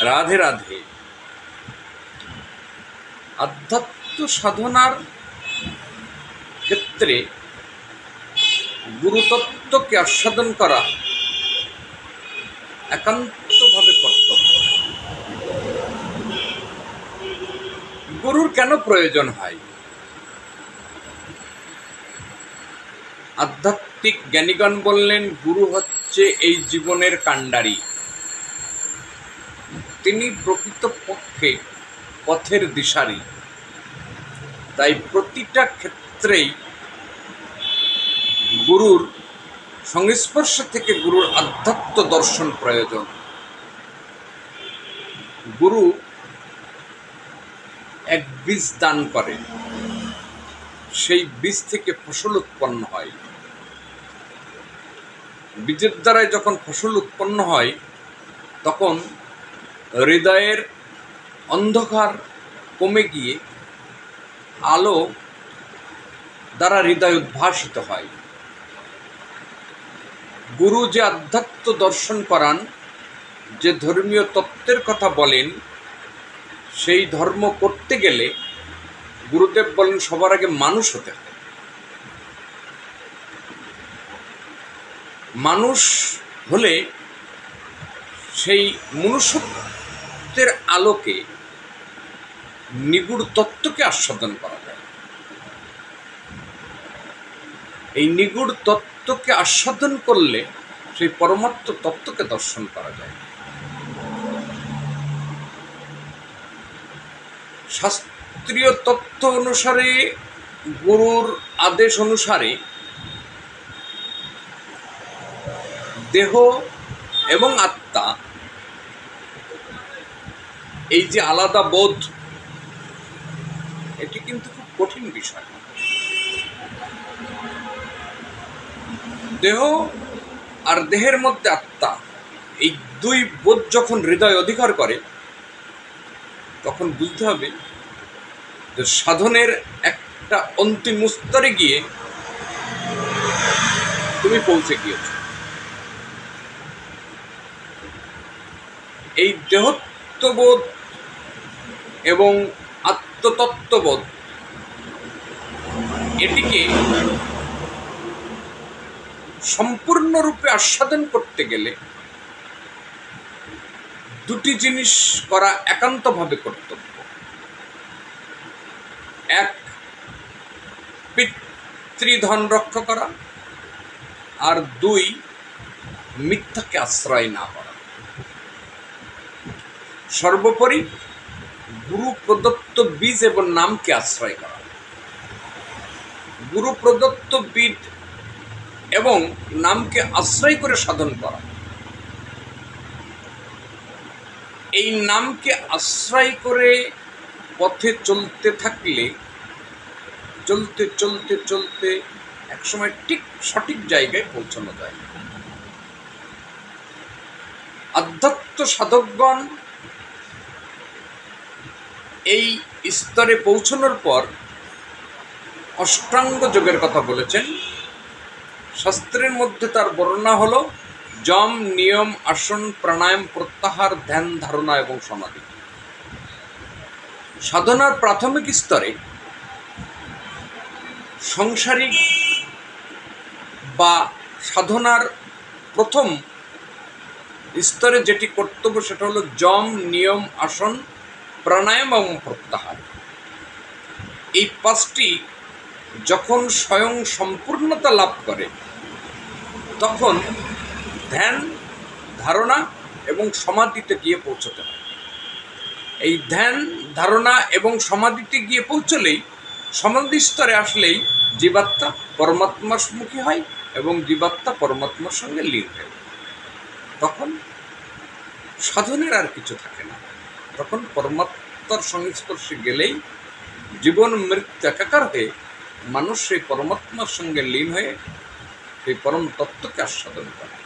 রাধে রাধে। আধ্যাত্ম সাধনার ক্ষেত্রে গুরুতত্ত্বকে আস্বাদন করা একান্তভাবে কর্তব্য। গুরুর কেন প্রয়োজন হয়? আধ্যাত্মিক জ্ঞানীগণ বললেন, গুরু হচ্ছে এই জীবনের কাণ্ডারি। তিনি প্রকৃতপক্ষে পথের দিশারি। তাই প্রতিটা ক্ষেত্রেই গুরুর সংস্পর্শ থেকে গুরুর আধ্যাত্ম দর্শন প্রয়োজন। গুরু এক বীজ দান করে, সেই বীজ থেকে ফসল উৎপন্ন হয়। বীজের দ্বারাই যখন ফসল উৎপন্ন হয়, তখন হৃদয়ের অন্ধকার কমে গিয়ে আলো দ্বারা হৃদয় উদ্ভাসিত হয়। গুরু যে আধ্যাত্ম দর্শন করান, যে ধর্মীয় তত্ত্বের কথা বলেন, সেই ধর্ম করতে গেলে গুরুদেব বলেন সবার আগে মানুষ হতে হয়। মানুষ হলে সেই মনুষ্যত্বের আলোকে নিগুড় তত্ত্বকে আস্বাদন করা যায়। এই নিগুড় তত্ত্বকে আস্বাদন করলে সেই পরমাত্ম তত্ত্বকে দর্শন করা যায়। শাস্ত্রীয় তত্ত্ব অনুসারে, গুরুর আদেশ অনুসারে দেহ এবং আত্মা, এই যে আলাদা বোধ, এটি কিন্তু খুব কঠিন বিষয়। দেহ আর দেহের মধ্যে আত্মা, এই দুই বোধ যখন হৃদয় অধিকার করে, তখন বুঝতে হবে যে সাধনের একটা অন্তিম স্তরে গিয়ে তুমি পৌঁছে গিয়েছ। এই দেহত্ববোধ এবং আত্মতত্ত্ববোধ, এটিকে সম্পূর্ণরূপে আস্বাদন করতে গেলে দুটি জিনিস করা একান্তভাবে কর্তব্য। এক, পিতৃধন রক্ষা করা, আর দুই, মিথ্যাকে আশ্রয় না করা। সর্বোপরি গুরু প্রদত্ত বীজ এবং নামকে আশ্রয় করা। গুরু প্রদত্ত বীজ এবং নামকে আশ্রয় করে সাধন করা। এই নামকে আশ্রয় করে পথে চলতে থাকলে চলতে চলতে চলতে একসময় ঠিক সঠিক জায়গায় পৌঁছানো যায়। আধ্যাত্ম সাধকগণ এই স্তরে পৌঁছানোর পর অষ্টাঙ্গ যোগের কথা বলেছেন। শাস্ত্রের মধ্যে তার বর্ণনা হলো যম, নিয়ম, আসন, প্রাণায়াম, প্রত্যাহার, ধ্যান, ধারণা এবং সমাধি। সাধনার প্রাথমিক স্তরে সাংসারিক বা সাধনার প্রথম স্তরে যেটি কর্তব্য, সেটা হলো যম, নিয়ম, আসন, প্রাণায়াম এবং প্রত্যাহার। এই পাঁচটি যখন স্বয়ং সম্পূর্ণতা লাভ করে, তখন ধ্যান, ধারণা এবং সমাধিতে গিয়ে পৌঁছতে হয়। এই ধ্যান, ধারণা এবং সমাধিতে গিয়ে পৌঁছলেই, সমাধি স্তরে আসলেই জীবাত্মা পরমাত্মার মুখী হয় এবং জীবাত্মা পরমাত্মার সঙ্গে লীন হয়। তখন সাধনের আর কিছু থাকে না। তখন পরমাত্মার সংস্পর্শে গেলেই জীবন মৃত্যু একাকার হয়ে মানুষ সেই পরমাত্মার সঙ্গে লীন হয়ে সেই পরম তত্ত্বকে আস্বাদন করে।